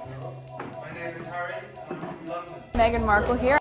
My name is Harry, and I'm from London. Meghan Markle here.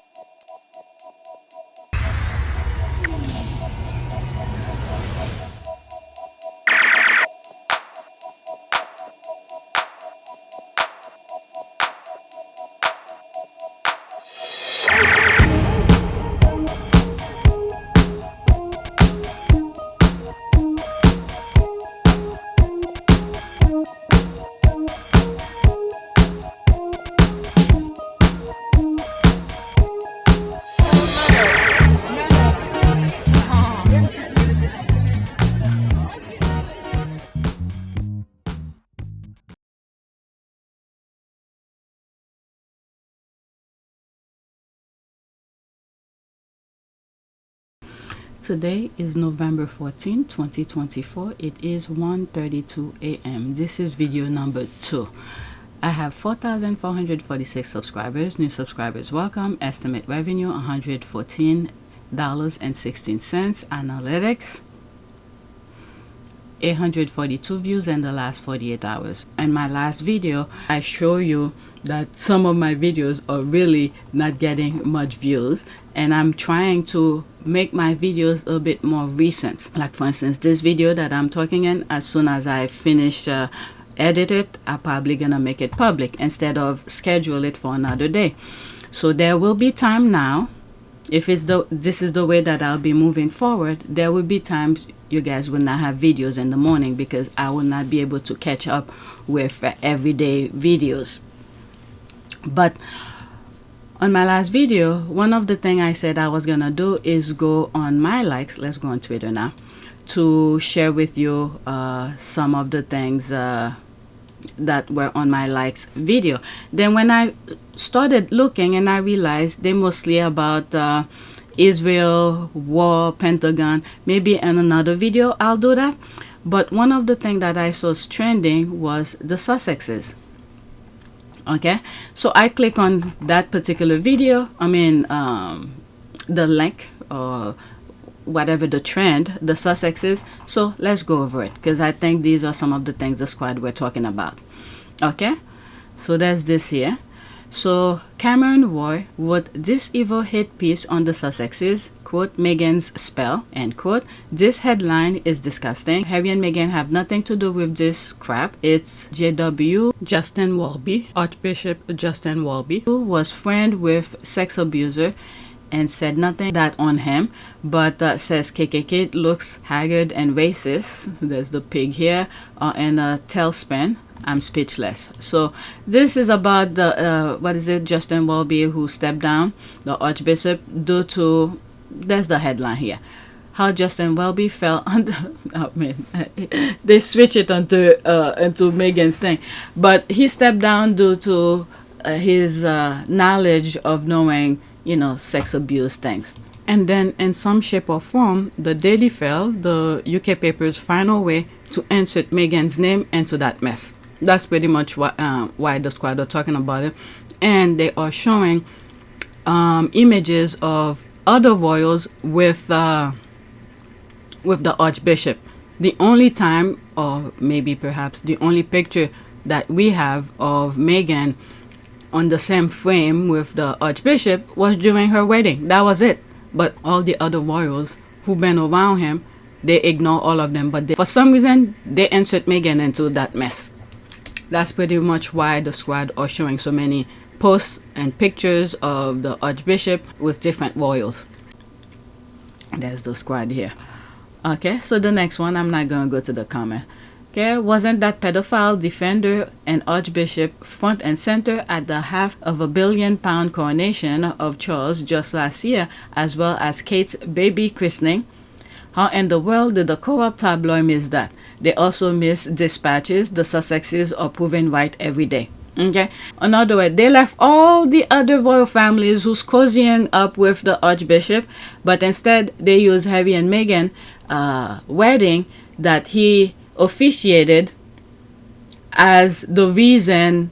Today is November 14, 2024. It is 1:32 a.m. This is video number 2. I have 4,446 subscribers. New subscribers welcome. Estimate revenue $114.16. Analytics 842 views in the last 48 hours. In my last video, I show you that some of my videos are really not getting much views, and I'm trying to make my videos a bit more recent. Like for instance, this video that I'm talking in, as soon as I finish edit it, I'm probably gonna make it public instead of schedule it for another day. So there will be time now. If this is the way that I'll be moving forward, there will be times you guys will not have videos in the morning because I will not be able to catch up with everyday videos. But on my last video, one of the things I said I was gonna do is go on my likes. Let's go on Twitter now to share with you some of the things that were on my likes video. Then when I started looking, and I realized they mostly about Israel, war, Pentagon. Maybe in another video I'll do that. But one of the things that I saw trending was the Sussexes. Okay, so I click on that particular video. The link or whatever the trend, the Sussexes. So let's go over it because I think these are some of the things the squad were talking about. Okay, so there's this here. So Cameron Roy wrote this evil hate piece on the Sussexes, quote, Meghan's spell, end quote. This headline is disgusting. Harry and Meghan have nothing to do with this crap. It's JW Justin Welby, Archbishop Justin Welby, who was friend with sex abuser and said nothing that on him, but says KKK looks haggard and racist. There's the pig here and a tailspin. I'm speechless. So this is about the Justin Welby, who stepped down, the Archbishop, due to, there's the headline here, how Justin Welby fell under. Oh man, they switch it into Meghan's thing, but he stepped down due to his knowledge of knowing, sex abuse things. And then in some shape or form, the Daily felt the UK papers find a way to insert Meghan's name into that mess. That's pretty much why the squad are talking about it. And they are showing images of other royals with the Archbishop. The only time, or maybe perhaps the only picture that we have of Meghan on the same frame with the Archbishop was during her wedding. That was it. But all the other royals who've been around him, they ignore all of them. But for some reason, they insert Meghan into that mess. That's pretty much why the squad are showing so many posts and pictures of the Archbishop with different royals. There's the squad here. Okay, so the next one, I'm not going to go to the comment. Okay, wasn't that pedophile defender and Archbishop front and center at the £500 million coronation of Charles just last year, as well as Kate's baby christening? How in the world did the corrupt tabloid miss that? They also miss dispatches. The Sussexes are proven right every day. Okay, another way, they left all the other royal families who's cozying up with the Archbishop, but instead they use Harry and Meghan wedding that he officiated as the reason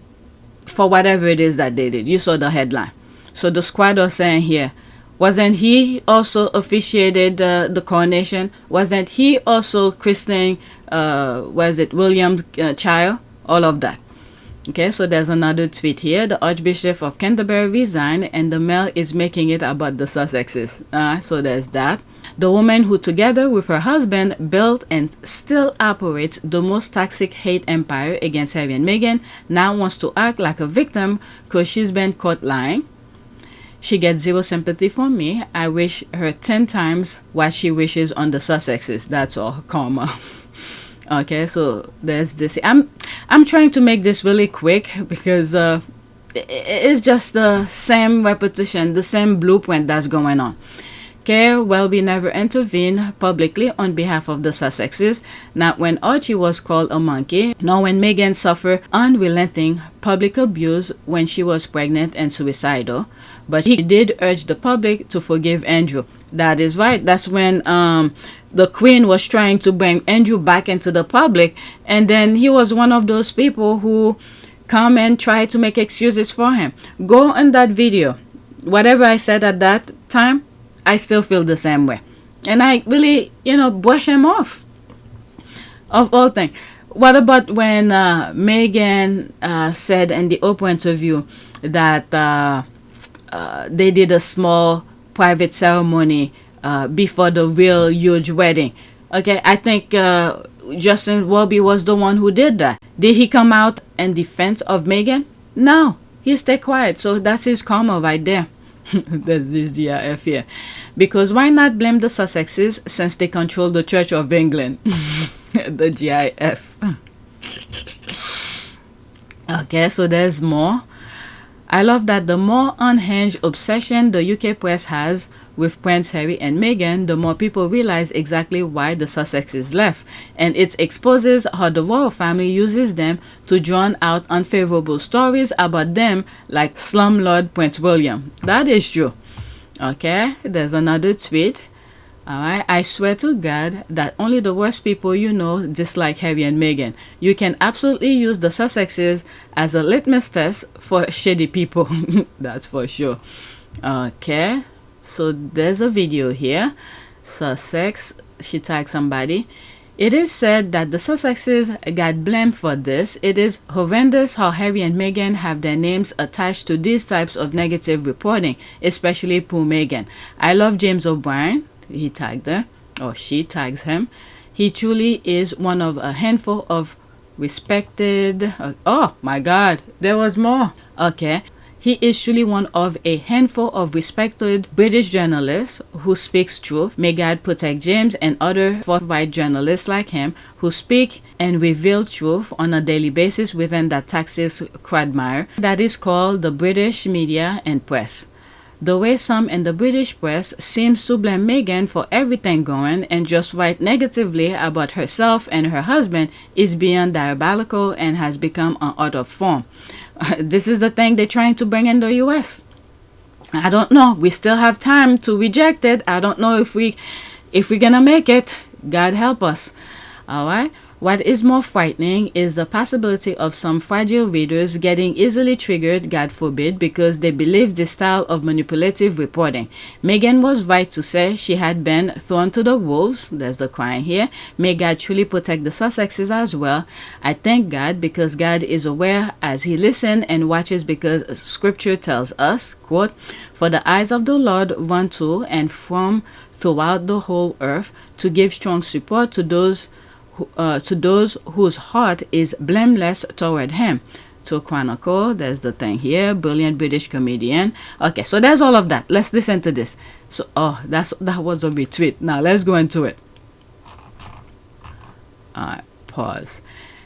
for whatever it is that they did. You saw the headline. So the squad was saying here, wasn't he also officiated the coronation? Wasn't he also christening William's child? All of that. Okay, so there's another tweet here. The Archbishop of Canterbury resigned and the Mail is making it about the Sussexes. So there's that. The woman who, together with her husband, built and still operates the most toxic hate empire against Harry and Meghan, now wants to act like a victim because she's been caught lying. She gets zero sympathy from me. I wish her 10 times what she wishes on the Sussexes. That's all. Karma. Okay, so there's this. I'm trying to make this really quick because it's just the same repetition, the same blueprint that's going on. Okay, Welby never intervened publicly on behalf of the Sussexes, not when Archie was called a monkey, nor when Meghan suffered unrelenting public abuse when she was pregnant and suicidal. But he did urge the public to forgive Andrew. That is right. That's when the Queen was trying to bring Andrew back into the public, and then he was one of those people who come and try to make excuses for him. Go on that video. Whatever I said at that time, I still feel the same way. And I really, brush him off. Of all things. What about when Meghan said in the Oprah interview that they did a small private ceremony before the real huge wedding? Okay, I think Justin Welby was the one who did that. Did he come out in defense of Meghan? No, he stayed quiet. So that's his karma right there. That's this GIF here. Because why not blame the Sussexes since they control the Church of England? The GIF. Okay, so there's more. I love that the more unhinged obsession the UK press has with Prince Harry and Meghan, the more people realize exactly why the Sussexes left. And it exposes how the royal family uses them to drown out unfavorable stories about them, like slumlord Prince William. That is true. Okay, there's another tweet. Alright, I swear to God that only the worst people dislike Harry and Meghan. You can absolutely use the Sussexes as a litmus test for shady people. That's for sure. Okay, so there's a video here. Sussex, she tagged somebody. It is said that the Sussexes got blamed for this. It is horrendous how Harry and Meghan have their names attached to these types of negative reporting, especially poor Meghan. I love James O'Brien. He tagged her, or she tags him. He truly is one of a handful of respected. Oh my God, there was more. Okay. He is truly one of a handful of respected British journalists who speaks truth. May God protect James and other forthright journalists like him who speak and reveal truth on a daily basis within that taxis quagmire that is called the British media and press. The way some in the British press seems to blame Meghan for everything going and just write negatively about herself and her husband is beyond diabolical and has become an art of form. This is the thing they're trying to bring in the US. I don't know. We still have time to reject it. I don't know if we're gonna make it. God help us. All right. What is more frightening is the possibility of some fragile readers getting easily triggered, God forbid, because they believe this style of manipulative reporting. Meghan was right to say she had been thrown to the wolves. There's the crying here. May God truly protect the Sussexes as well. I thank God because God is aware as he listens and watches, because scripture tells us, quote, "For the eyes of the Lord run to and from throughout the whole earth to give strong support to those whose heart is blameless toward him." To Chronicle, there's the thing here. Brilliant British comedian. Okay, so there's all of that. Let's listen to this. So, that was a retweet. Now let's go into it. Alright, pause.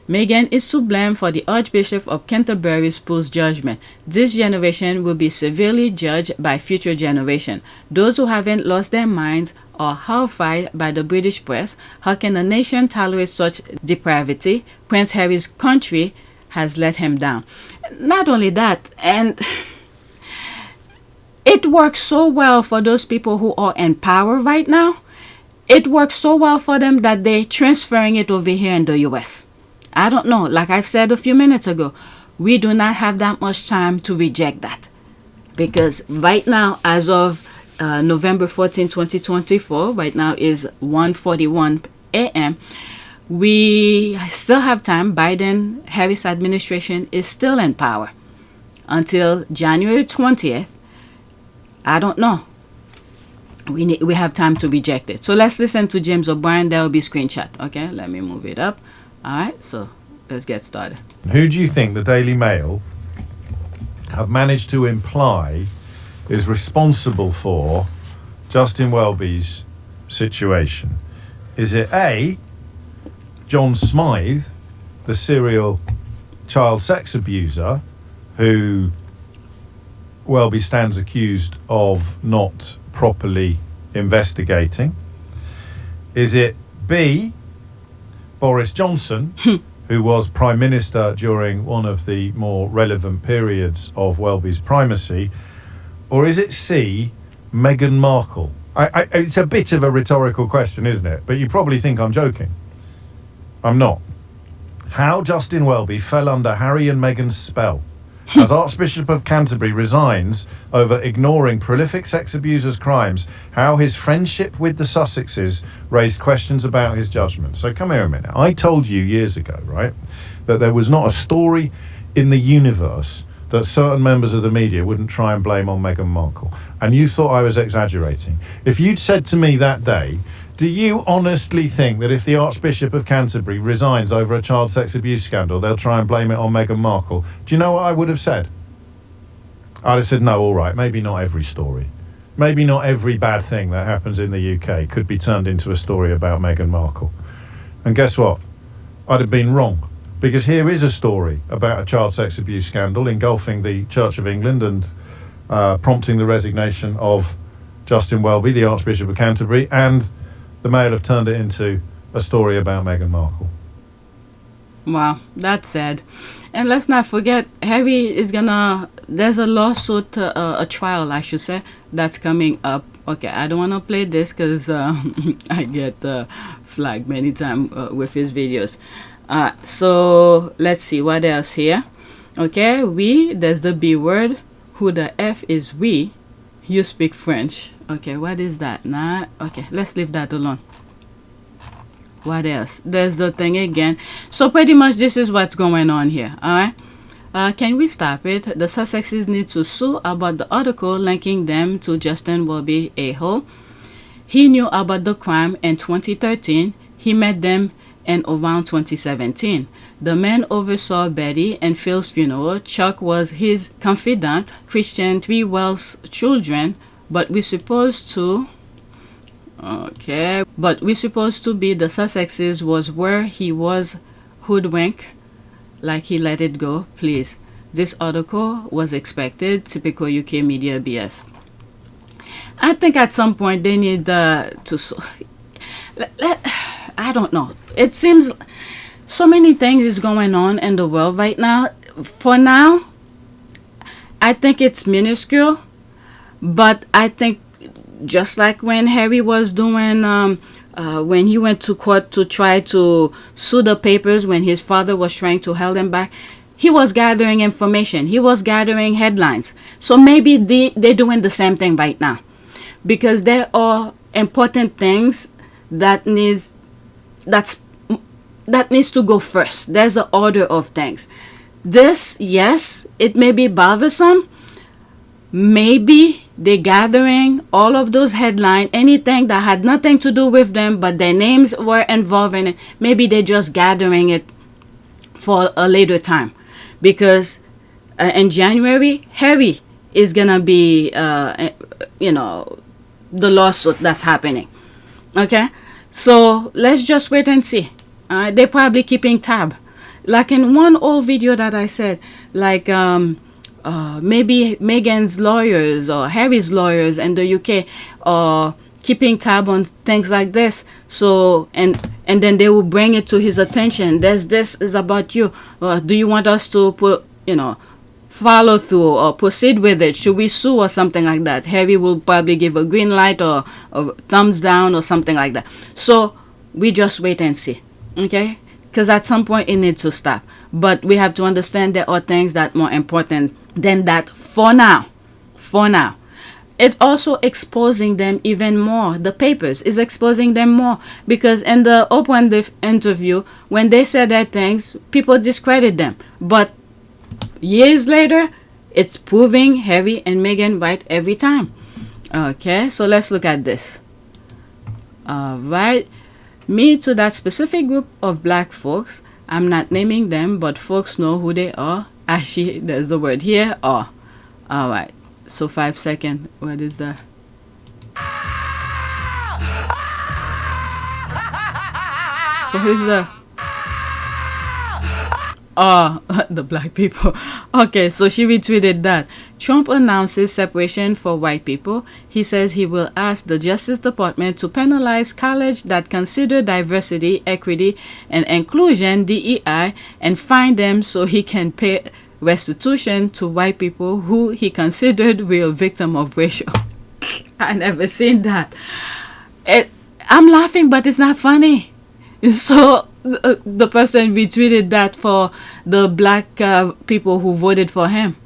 Meghan is to blame for the Archbishop of Canterbury's post-judgment. This generation will be severely judged by future generations. Those who haven't lost their minds are horrified by the British press. How can a nation tolerate such depravity? Prince Harry's country has let him down. Not only that, and it works so well for those people who are in power right now. It works so well for them that they're transferring it over here in the US. I don't know. Like I've said a few minutes ago, we do not have that much time to reject that. Because right now, as of November 14, 2024, right now is 1:41 a.m., we still have time. Harris administration is still in power until January 20th. I don't know. We have time to reject it. So let's listen to James O'Brien. There will be screenshot. Okay, let me move it up. All right, so let's get started. Who do you think the Daily Mail have managed to imply is responsible for Justin Welby's situation? Is it A, John Smythe, the serial child sex abuser, who Welby stands accused of not properly investigating? Is it B, Boris Johnson, who was Prime Minister during one of the more relevant periods of Welby's primacy? Or is it C, Meghan Markle? It's a bit of a rhetorical question, isn't it? But you probably think I'm joking. I'm not. How Justin Welby fell under Harry and Meghan's spell as Archbishop of Canterbury resigns over ignoring prolific sex abusers' crimes, how his friendship with the Sussexes raised questions about his judgment. So come here a minute. I told you years ago, right, that there was not a story in the universe that certain members of the media wouldn't try and blame on Meghan Markle. And you thought I was exaggerating. If you'd said to me that day, do you honestly think that if the Archbishop of Canterbury resigns over a child sex abuse scandal, they'll try and blame it on Meghan Markle? Do you know what I would have said? I'd have said, no, all right, maybe not every story. Maybe not every bad thing that happens in the UK could be turned into a story about Meghan Markle. And guess what? I'd have been wrong. Because here is a story about a child sex abuse scandal engulfing the Church of England and prompting the resignation of Justin Welby, the Archbishop of Canterbury, and the Mail have turned it into a story about Meghan Markle. Wow, that's sad. And let's not forget, Harry is there's a lawsuit, a trial, I should say, that's coming up. Okay, I don't want to play this because I get flagged many times with his videos. So let's see what else here. Okay, there's the B word. Who the F is we? You speak French. Okay, what is that? Nah, okay, let's leave that alone. What else? There's the thing again. So pretty much this is what's going on here. All right. Can we stop it? The Sussexes need to sue about the article linking them to Justin Welby a-hole. He knew about the crime in 2013. He met them in around 2017. The man oversaw Betty and Phil's funeral. Chuck was his confidant. Christian, 3 Wells children. But we're supposed to be the Sussexes was where he was hoodwinked, like he let it go. Please, this article was expected. Typical UK media BS. I think at some point they need I don't know. It seems so many things is going on in the world right now. For now, I think it's minuscule. But I think just like when Harry was doing, when he went to court to try to sue the papers, when his father was trying to hold him back, he was gathering information. He was gathering headlines. So maybe they're doing the same thing right now. Because there are important things that needs to go first. There's an order of things. This, yes, it may be bothersome. Maybe they're gathering all of those headlines, anything that had nothing to do with them, but their names were involved in it. Maybe they're just gathering it for a later time. Because in January, Harry is going to be, the lawsuit that's happening. Okay? So let's just wait and see. They're probably keeping tab. Like in one old video that I said, like, maybe Meghan's lawyers or Harry's lawyers in the UK are keeping tab on things like this. So, and then they will bring it to his attention. This is about you. Do you want us to follow through or proceed with it? Should we sue or something like that? Harry will probably give a green light or a thumbs down or something like that. So we just wait and see. Okay? Because at some point it needs to stop. But we have to understand there are things that are more important than that for now. it also exposing them even more. The papers is exposing them more, because in the open interview, when they said that things, people discredit them. But years later, it's proving Harry and Meghan right every time. Okay, so let's look at this. All right. Me to that specific group of black folks, I'm not naming them, but folks know who they are. Actually, there's the word here, are. All right. So 5 seconds. What is that? So who's that? Oh, the black people. Okay, so she retweeted that. Trump announces separation for white people. He says he will ask the Justice Department to penalize colleges that consider diversity, equity, and inclusion DEI and fine them so he can pay restitution to white people who he considered real victim of racial. I never seen that. I'm laughing, but it's not funny. So the person retweeted that for the black people who voted for him.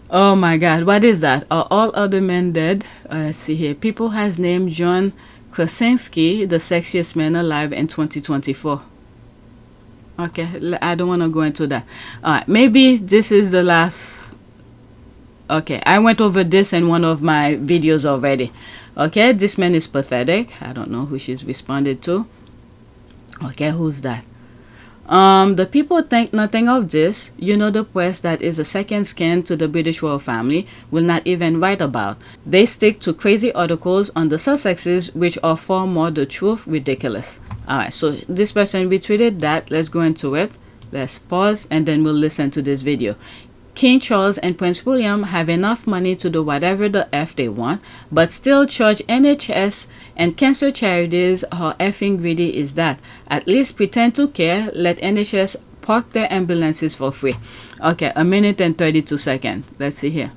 Oh my God, what is that? Are all other men dead? Let's see here. People has named Jone Krasinski the sexiest man alive in 2024. Okay, I don't want to go into that. Maybe this is the last. Okay, I went over this in one of my videos already. Okay, this man is pathetic. I don't know who she's responded to. Okay, who's that? The people think nothing of this. You know, the press that is a second skin to the British royal family will not even write about. They stick to crazy articles on the Sussexes, which are far more the truth ridiculous. Alright, so this person retweeted that. Let's go into it. Let's pause and then we'll listen to this video. King Charles and Prince William have enough money to do whatever the F they want, but still charge NHS and cancer charities. How effing greedy is that? At least pretend to care. Let NHS park their ambulances for free. Okay, 1 minute and 32 seconds. Let's see here.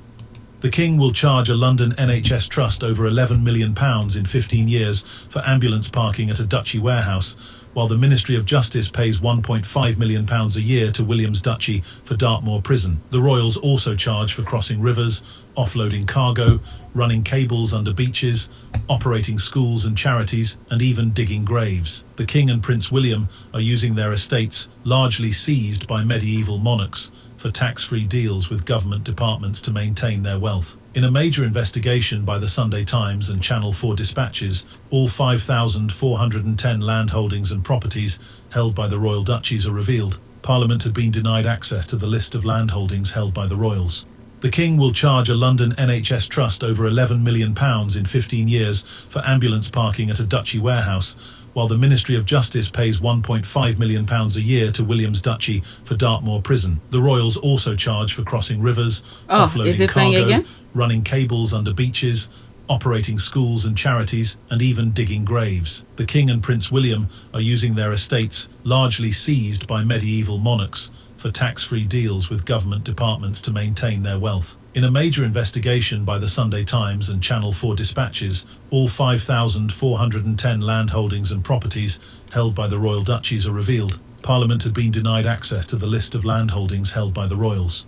The King will charge a London NHS trust over £11 million in 15 years for ambulance parking at a duchy warehouse, while the Ministry of Justice pays £1.5 million a year to William's Duchy for Dartmoor Prison. The royals also charge for crossing rivers, offloading cargo, running cables under beaches, operating schools and charities, and even digging graves. The King and Prince William are using their estates, largely seized by medieval monarchs, for tax-free deals with government departments to maintain their wealth. In a major investigation by the Sunday Times and Channel 4 dispatches, all 5,410 landholdings and properties held by the royal duchies are revealed. Parliament had been denied access to the list of landholdings held by the royals. The King will charge a London NHS trust over £11 million in 15 years for ambulance parking at a duchy warehouse, while the Ministry of Justice pays £1.5 million a year to William's Duchy for Dartmoor Prison. The royals also charge for crossing rivers, offloading cargo, running cables under beaches, operating schools and charities, and even digging graves. The King and Prince William are using their estates, largely seized by medieval monarchs, for tax-free deals with government departments to maintain their wealth. In a major investigation by the Sunday Times and Channel 4 dispatches, all 5,410 landholdings and properties held by the royal duchies are revealed. Parliament had been denied access to the list of landholdings held by the royals.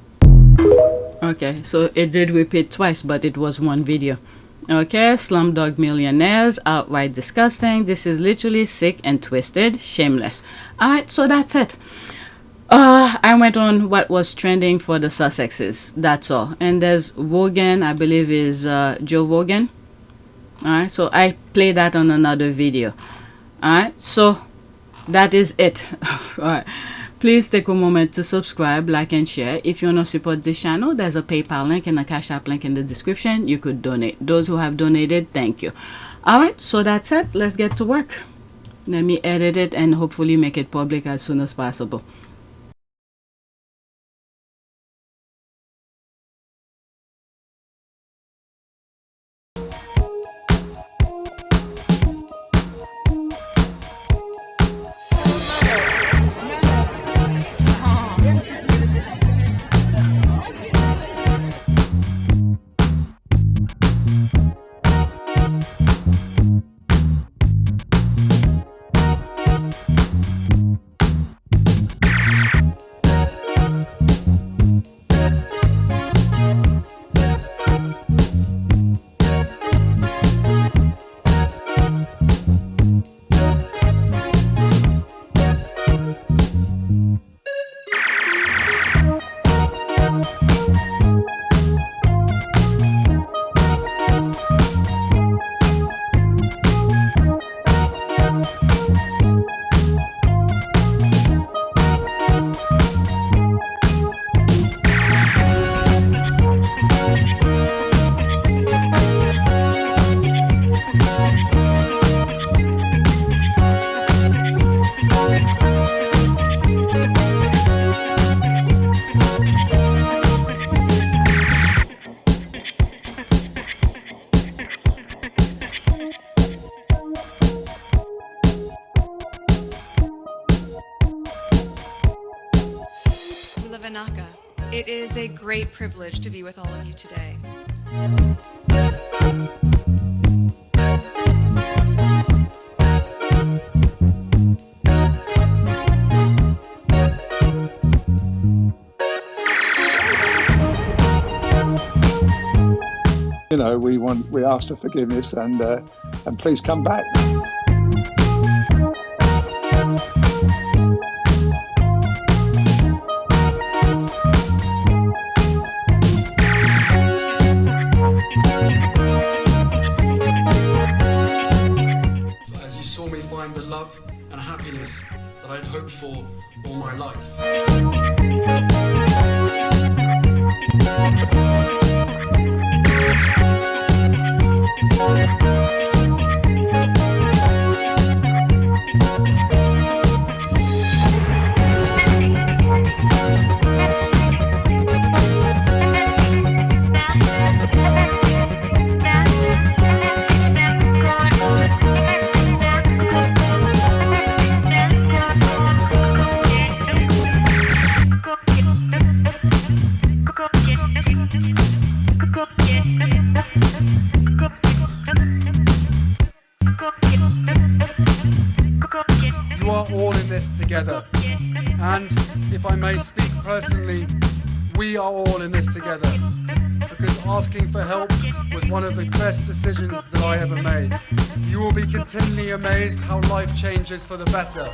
Okay, so it did repeat twice, but it was one video. Okay, Slumdog Millionaires, outright disgusting. This is literally sick and twisted, shameless. Alright, so that's it. I went on what was trending for the Sussexes. That's all. And there's Rogan, I believe is Joe Rogan. Alright, so I play that on another video. Alright, so that is it. Alright, please take a moment to subscribe, like, and share. If you want to support this channel, there's a PayPal link and a Cash App link in the description. You could donate. Those who have donated, thank you. Alright, so that's it. Let's get to work. Let me edit it and hopefully make it public as soon as possible. Vanaka. It is a great privilege to be with all of you today. You know, we ask for forgiveness and please come back. As you saw me find the love and happiness that I'd hoped for all my life. You are all in this together, and if I may speak personally, we are all in this together, because asking for help was one of the best decisions that I ever made. You will be continually amazed how life changes for the better.